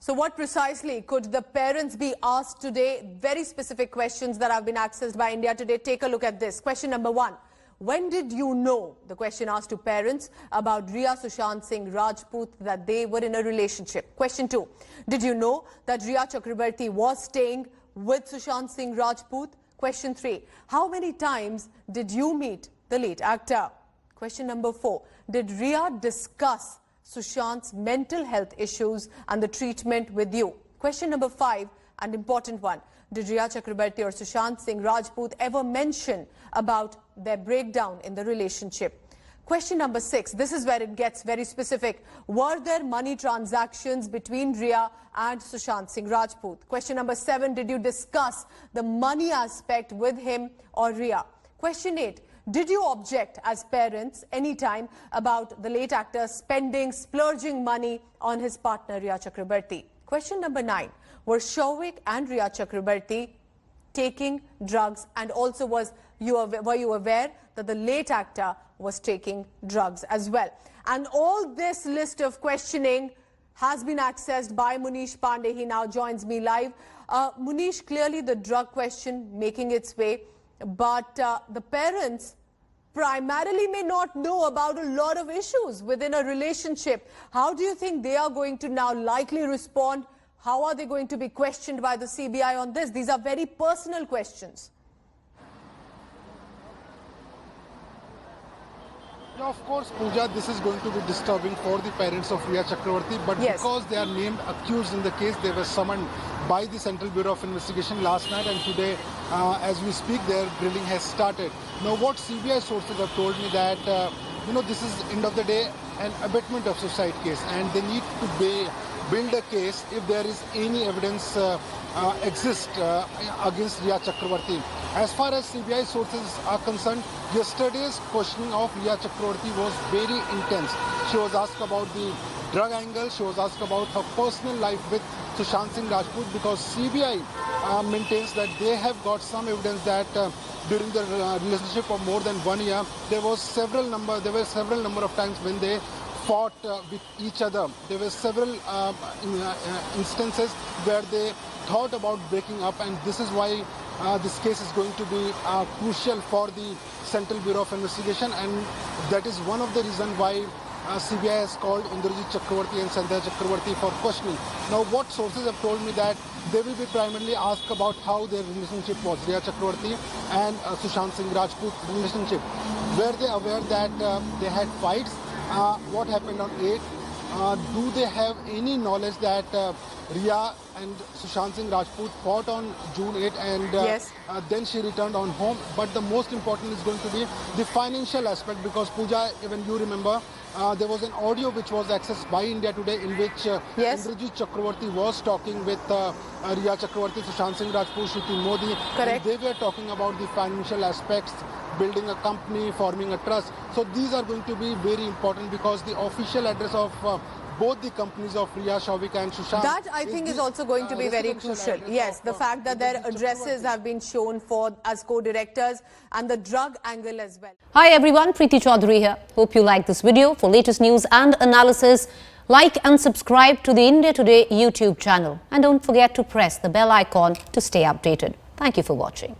So what precisely could the parents be asked today? Very specific questions that have been accessed by India Today. Take a look at this. Question number 1. When did you know, the question asked to parents, about Rhea Sushant Singh Rajput, that they were in a relationship? Question 2. Did you know that Rhea Chakrabarti was staying with Sushant Singh Rajput? Question 3. How many times did you meet the late actor? Question number 4. Did Rhea discuss Sushant's mental health issues and the treatment with you? Question number 5, and important one. Did Rhea Chakrabarti or Sushant Singh Rajput ever mention about their breakdown in the relationship? Question number 6, this is where it gets very specific. Were there money transactions between Rhea and Sushant Singh Rajput? Question number 7, did you discuss the money aspect with him or Rhea? Question 8, did you object as parents anytime about the late actor splurging money on his partner Rhea Chakrabarti? Question number 9, were Souvik and Rhea Chakrabarti taking drugs, and also were you aware that the late actor was taking drugs as well? And all this list of questioning has been accessed by Munish Pandey. He now joins me live. Munish, clearly the drug question making its way, but the parents primarily may not know about a lot of issues within a relationship. How do you think they are going to now likely respond? How are they going to be questioned by the CBI on this? These are very personal questions. Yeah, of course, Pooja, this is going to be disturbing for the parents of Rhea Chakrabarti, but yes, because they are named accused in the case, they were summoned by the Central Bureau of Investigation last night, and today, as we speak, their grilling has started. Now, what CBI sources have told me that, this is, end of the day, an abetment of suicide case, and they need to build a case if there is any evidence exists against Rhea Chakrabarti. As far as CBI sources are concerned, yesterday's questioning of Rhea Chakrabarti was very intense. She was asked about the drug angle, she was asked about her personal life with Sushant Singh Rajput, because CBI maintains that they have got some evidence that during the relationship of more than 1 year, there were several number of times when they fought with each other. There were several instances where they thought about breaking up, and this is why this case is going to be crucial for the Central Bureau of Investigation, and that is one of the reasons why CBI has called Indrajit Chakrabarti and Sandhya Chakrabarti for questioning. Now, what sources have told me that they will be primarily asked about how their relationship was, Rhea Chakrabarti and Sushant Singh Rajput relationship. Were they aware that they had fights? What happened on 8? Do they have any knowledge that Rhea and Sushant Singh Rajput fought on June 8 and yes, then she returned on home? But the most important is going to be the financial aspect, because Pooja, even you remember, there was an audio which was accessed by India Today in which yes, Indrajit Chakrabarti was talking with Rhea Chakrabarti, Sushant Singh Rajput, Shruti Modi. correct. And they were talking about the financial aspects, building a company, forming a trust. So these are going to be very important, because the official address of both the companies of Rhea, Souvik and Sushant. That I think is also going to be very crucial. Yes, the fact that their addresses have been shown for as co-directors, and the drug angle as well. Hi everyone, Preeti Chaudhary here. Hope you like this video. For latest news and analysis, like and subscribe to the India Today YouTube channel. And don't forget to press the bell icon to stay updated. Thank you for watching.